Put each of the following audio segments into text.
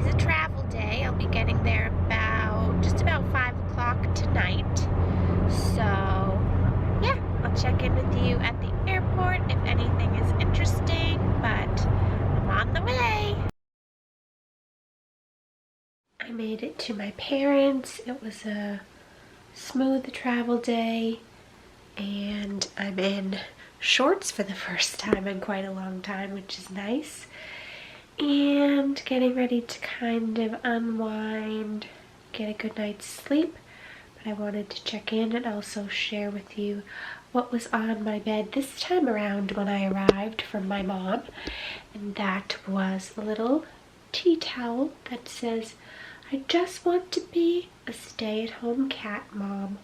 Today's a travel day. I'll be getting there just about 5 o'clock tonight. So, yeah, I'll check in with you at the airport if anything is interesting, but I'm on the way. I made it to my parents. It was a smooth travel day, and I'm in shorts for the first time in quite a long time, which is nice. And getting ready to kind of unwind, get a good night's sleep. But I wanted to check in and also share with you what was on my bed this time around when I arrived from my mom. And that was a little tea towel that says, "I just want to be a stay-at-home cat mom,"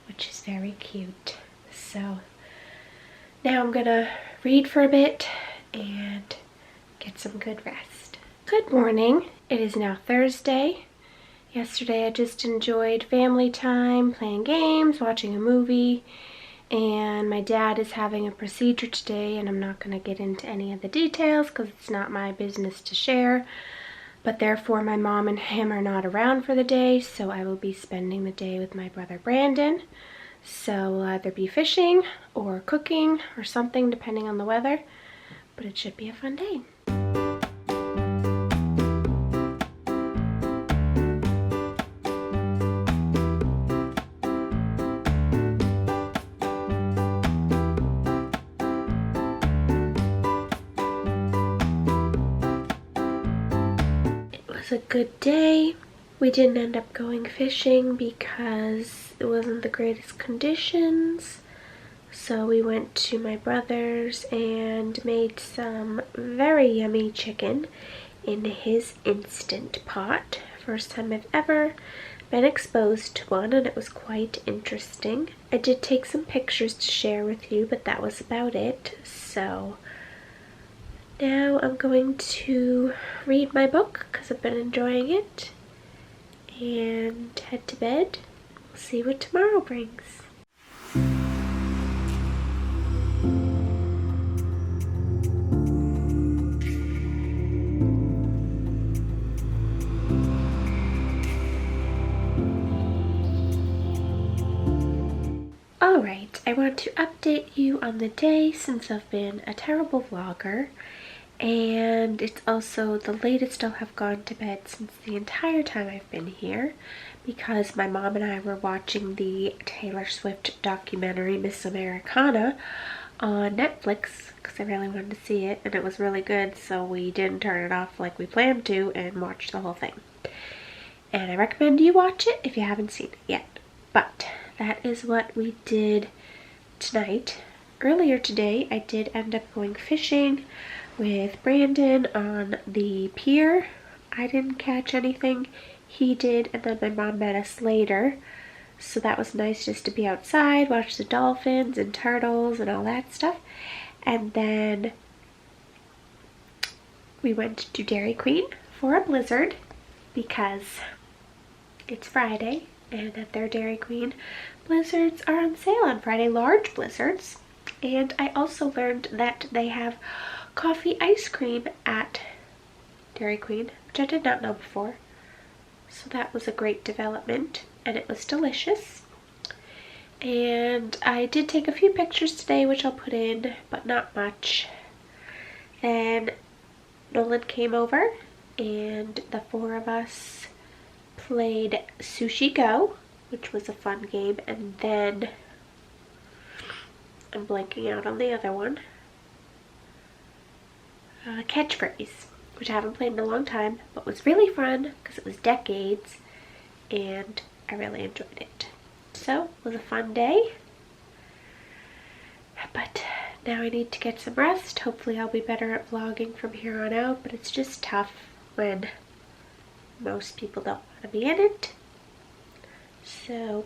which is very cute. So now I'm gonna read for a bit and get some good rest. Good morning. It is now Thursday. Yesterday I just enjoyed family time, playing games, watching a movie, and my dad is having a procedure today, and I'm not going to get into any of the details because it's not my business to share, but therefore my mom and him are not around for the day, so I will be spending the day with my brother Brandon. So we'll either be fishing or cooking or something depending on the weather, but it should be a fun day. A good day. We didn't end up going fishing because it wasn't the greatest conditions, so we went to my brother's and made some very yummy chicken in his Instant Pot. First time I've ever been exposed to one, and it was quite interesting. I did take some pictures to share with you, but that was about it. So now I'm going to read my book because I've been enjoying it and head to bed. We'll see what tomorrow brings. Alright, I want to update you on the day since I've been a terrible vlogger. And it's also the latest I'll have gone to bed since the entire time I've been here, because my mom and I were watching the Taylor Swift documentary Miss Americana on Netflix because I really wanted to see it, and it was really good, so we didn't turn it off like we planned to and watched the whole thing. And I recommend you watch it if you haven't seen it yet. But that is what we did tonight. Earlier today I did end up going fishing with Brandon on the pier. I didn't catch anything, he did, and then my mom met us later, so that was nice just to be outside, watch the dolphins and turtles and all that stuff. And then we went to Dairy Queen for a blizzard because it's Friday, and at their Dairy Queen blizzards are on sale on Friday, large blizzards. And I also learned that they have coffee ice cream at Dairy Queen, which I did not know before. So that was a great development, and it was delicious. And I did take a few pictures today, which I'll put in, but not much. Then Nolan came over, and the four of us played Sushi Go, which was a fun game, and then I'm blanking out on the other one. Catchphrase, which I haven't played in a long time, but was really fun because it was decades and I really enjoyed it. So it was a fun day, but now I need to get some rest. Hopefully I'll be better at vlogging from here on out, but it's just tough when most people don't want to be in it. So we'll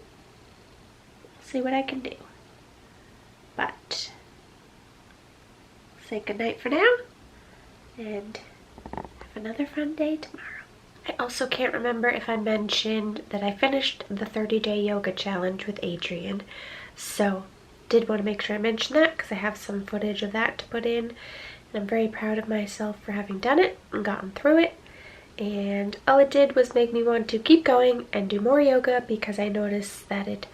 see what I can do. But say goodnight for now, and have another fun day tomorrow. I also can't remember if I mentioned that I finished the 30-day yoga challenge with Adrian, so did want to make sure I mentioned that because I have some footage of that to put in, and I'm very proud of myself for having done it and gotten through it. and all it did was make me want to keep going and do more yoga because I noticed that it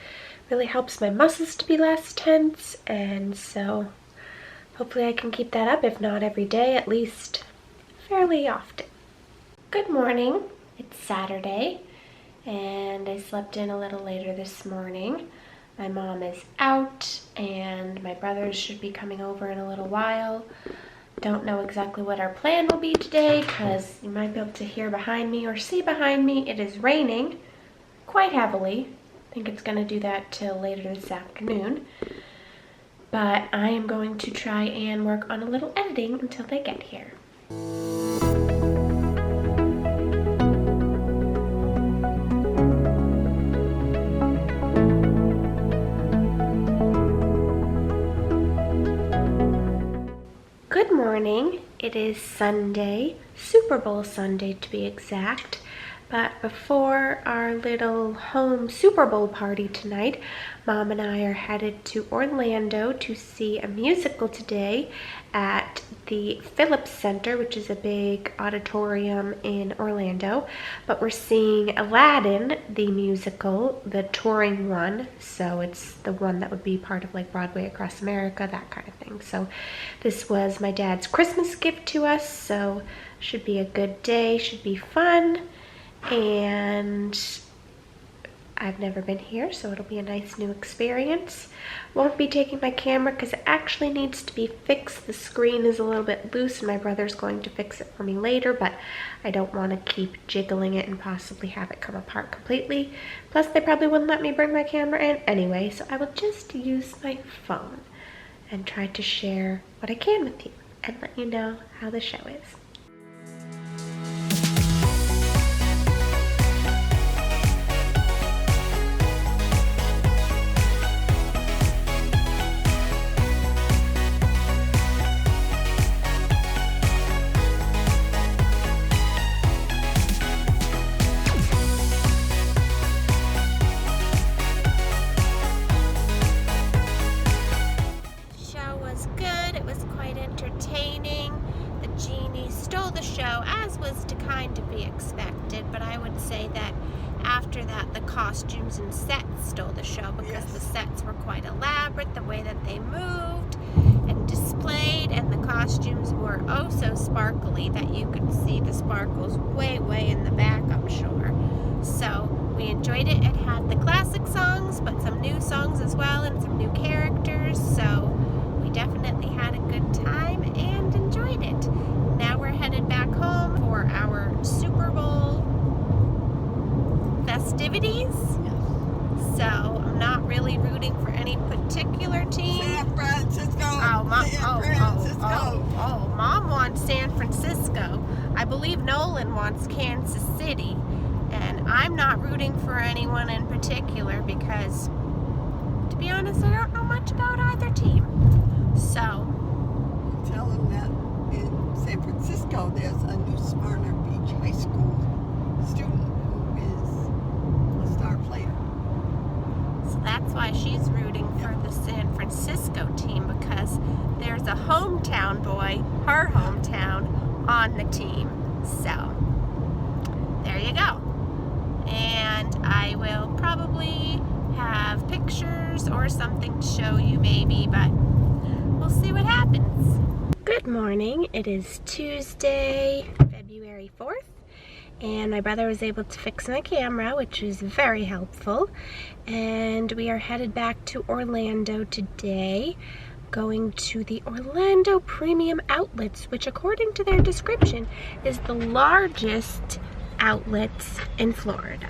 really helps my muscles to be less tense, and so hopefully I can keep that up, if not every day, at least fairly often. Good morning. It's Saturday and I slept in a little later this morning. My mom is out and my brothers should be coming over in a little while. Don't know exactly what our plan will be today because you might be able to hear behind me or see behind me. It is raining quite heavily. I think it's going to do that till later this afternoon. But I am going to try and work on a little editing until they get here. Good morning. It is Sunday, Super Bowl Sunday to be exact. But before our little home Super Bowl party tonight, Mom and I are headed to Orlando to see a musical today at the Phillips Center, which is a big auditorium in Orlando. But we're seeing Aladdin the musical, the touring one. So it's the one that would be part of like Broadway across America, that kind of thing. So this was my dad's Christmas gift to us. So should be a good day, should be fun. And I've never been here, so it'll be a nice new experience. Won't be taking my camera because it actually needs to be fixed. The screen is a little bit loose and my brother's going to fix it for me later, but I don't want to keep jiggling it and possibly have it come apart completely. Plus they probably wouldn't let me bring my camera in anyway, so I will just use my phone and try to share what I can with you and let you know how the show is. Costumes and sets stole the show because the sets were quite elaborate, the way that they moved and displayed, and the costumes were oh so sparkly that you could see the sparkles way in the back, I'm sure. So we enjoyed it. It had the classic songs but some new songs as well and some new characters, so we definitely had a good time and enjoyed it. Now we're headed back home for our Super Bowl festivities. So I'm not really rooting for any particular team. San Francisco. Mom wants San Francisco. I believe Nolan wants Kansas City, and I'm not rooting for anyone in particular because, to be honest, I don't know much about either team. So Tell him that in San Francisco there's a new Smyrna Beach High School student player. So that's why she's rooting for the San Francisco team, because there's a hometown boy, her hometown, on the team. So there you go. And I will probably have pictures or something to show you maybe, but we'll see what happens. Good morning. It is Tuesday, February 4th. And my brother was able to fix my camera, which is very helpful. And we are headed back to Orlando today, going to the Orlando Premium Outlets, which according to their description is the largest outlets in Florida.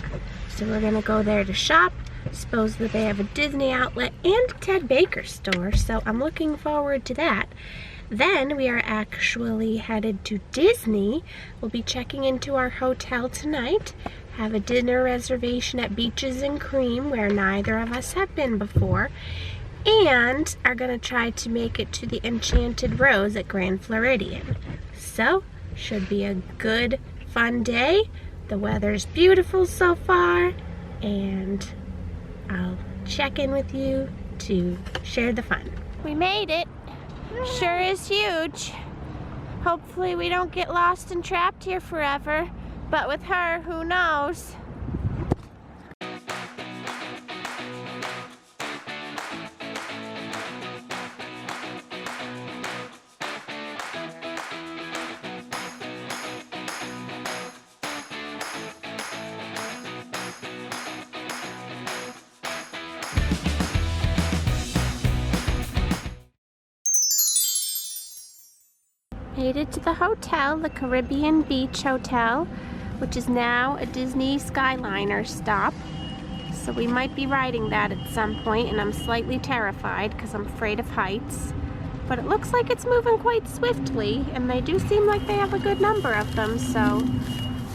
So we're gonna go there to shop. Supposedly they have a Disney outlet and a Ted Baker store, so I'm looking forward to that. Then we are actually headed to Disney. We'll be checking into our hotel tonight, have a dinner reservation at Beaches and Cream, where neither of us have been before, and are gonna try to make it to the Enchanted Rose at Grand Floridian. So, should be a good, fun day. The weather's beautiful so far, and I'll check in with you to share the fun. We made it. Sure is huge. Hopefully we don't get lost and trapped here forever. But with her, who knows? Made it to the hotel, the Caribbean Beach Hotel, which is now a Disney Skyliner stop. So we might be riding that at some point, and I'm slightly terrified because I'm afraid of heights. But it looks like it's moving quite swiftly, and they do seem like they have a good number of them, so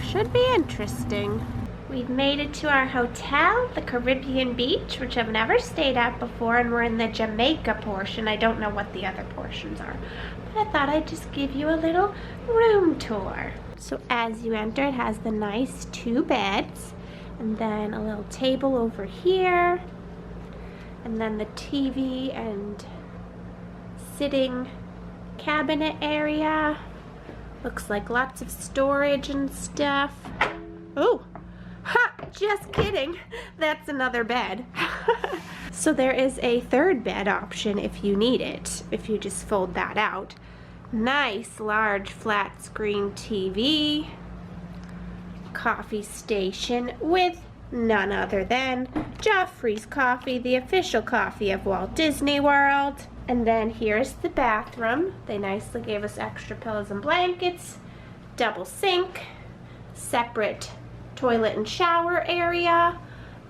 should be interesting. We've made it to our hotel, the Caribbean Beach, which I've never stayed at before, and we're in the Jamaica portion. I don't know what the other portions are, but I thought I'd just give you a little room tour. So as you enter, it has the nice 2 beds, and then a little table over here, and then the TV and sitting cabinet area. Looks like lots of storage and stuff. Oh! Ha! Just kidding. That's another bed. So there is a 3rd bed option if you need it, if you just fold that out. Nice large flat screen TV. Coffee station with none other than Joffrey's Coffee, the official coffee of Walt Disney World. And then here's the bathroom. They nicely gave us extra pillows and blankets, double sink, separate toilet and shower area,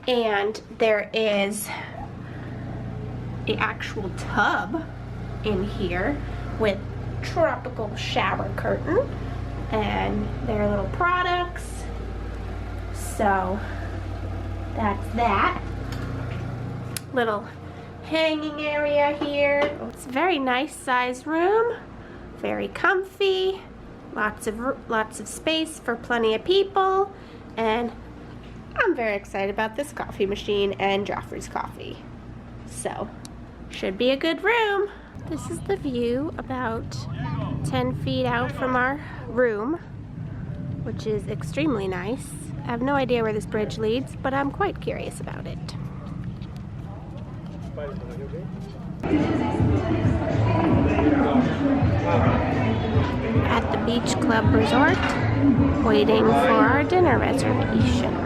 and there is an actual tub in here with tropical shower curtain and their little products. So that's that. Little hanging area here. It's a very nice size room, very comfy, lots of space for plenty of people. And I'm very excited about this coffee machine and Joffrey's coffee. So, should be a good room. This is the view about 10 feet out from our room, which is extremely nice. I have no idea where this bridge leads, but I'm quite curious about it. At the Beach Club Resort, waiting for our dinner reservation.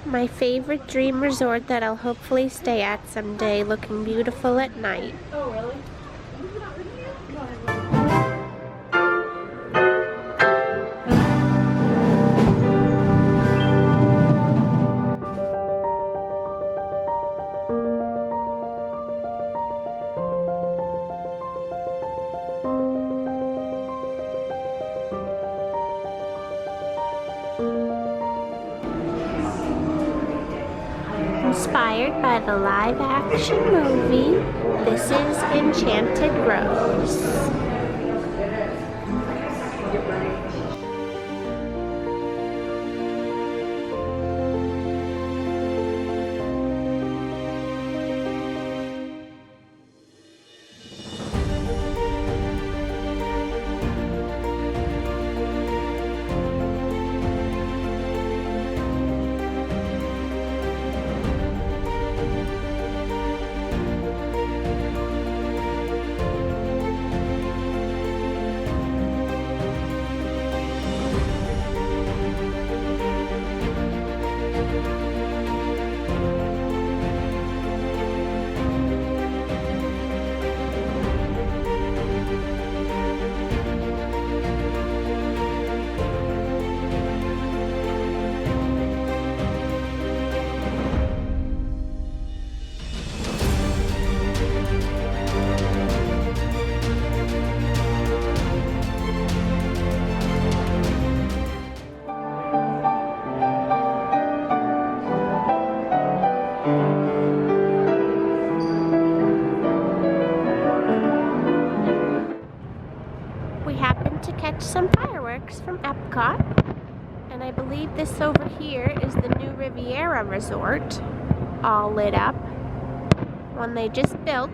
My favorite dream resort that I'll hopefully stay at someday, looking beautiful at night. Oh, really? Inspired by the live-action movie, this is Enchanted Rose. some fireworks from Epcot. And I believe this over here is the new Riviera Resort, all lit up. One they just built.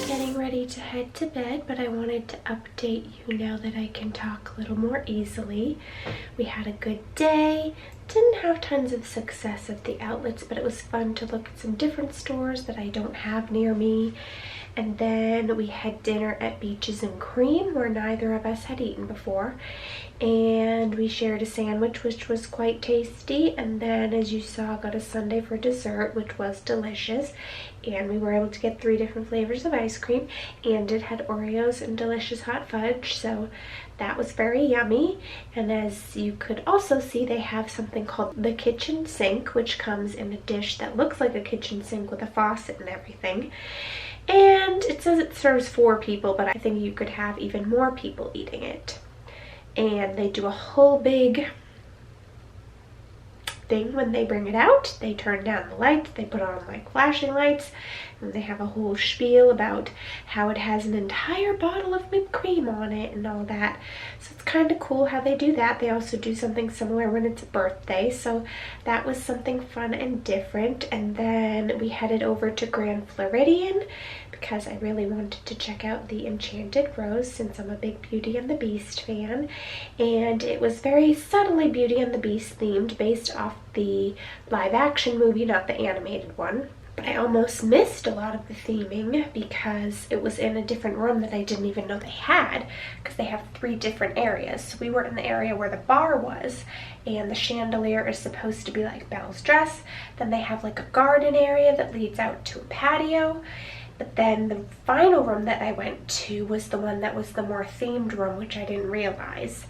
Getting ready to head to bed, but I wanted to update you now that I can talk a little more easily. We had a good day. Didn't have tons of success at the outlets, but it was fun to look at some different stores that I don't have near me. And then we had dinner at Beaches and Cream, where neither of us had eaten before. And we shared a sandwich, which was quite tasty. And then, as you saw, got a sundae for dessert, which was delicious. And we were able to get 3 different flavors of ice cream. And it had Oreos and delicious hot fudge. So that was very yummy. And as you could also see, they have something called the kitchen sink, which comes in a dish that looks like a kitchen sink with a faucet and everything. And it says it serves 4 people, but I think you could have even more people eating it. And they do a whole big thing when they bring it out. They turn down the lights, they put on like flashing lights, and they have a whole spiel about how it has an entire bottle of whipped cream on it and all that. So it's kind of cool how they do that. They also do something similar when it's a birthday, so that was something fun and different. And then we headed over to Grand Floridian because I really wanted to check out the Enchanted Rose since I'm a big Beauty and the Beast fan. And it was very subtly Beauty and the Beast themed, based off the live action movie, not the animated one. But I almost missed a lot of the theming because it was in a different room that I didn't even know they had, because they have 3 different areas. So we were in the area where the bar was, and the chandelier is supposed to be like Belle's dress. Then they have like a garden area that leads out to a patio. But then the final room that I went to was the one that was the more themed room, which I didn't realize.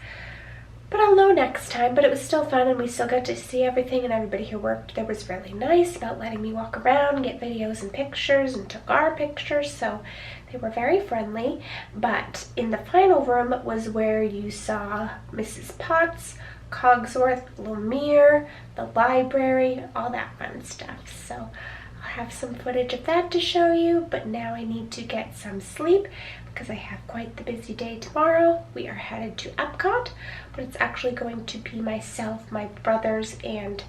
But I'll know next time. But it was still fun, and we still got to see everything, and everybody who worked there was really nice about letting me walk around, get videos and pictures, and took our pictures, so they were very friendly. But in the final room was where you saw Mrs. Potts, Cogsworth, Lumiere, the library, all that fun stuff. So I'll have some footage of that to show you, but now I need to get some sleep because I have quite the busy day tomorrow. We are headed to Epcot, but it's actually going to be myself, my brothers, and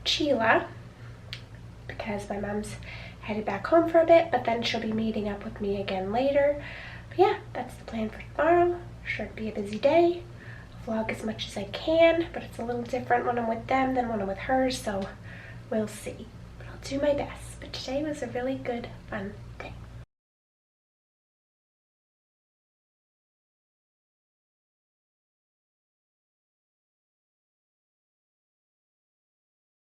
Sheila, because my mom's headed back home for a bit, but then she'll be meeting up with me again later. But yeah, that's the plan for tomorrow. Sure to be a busy day. I'll vlog as much as I can, but it's a little different when I'm with them than when I'm with her, so we'll see. But I'll do my best. But today was a really good, fun day.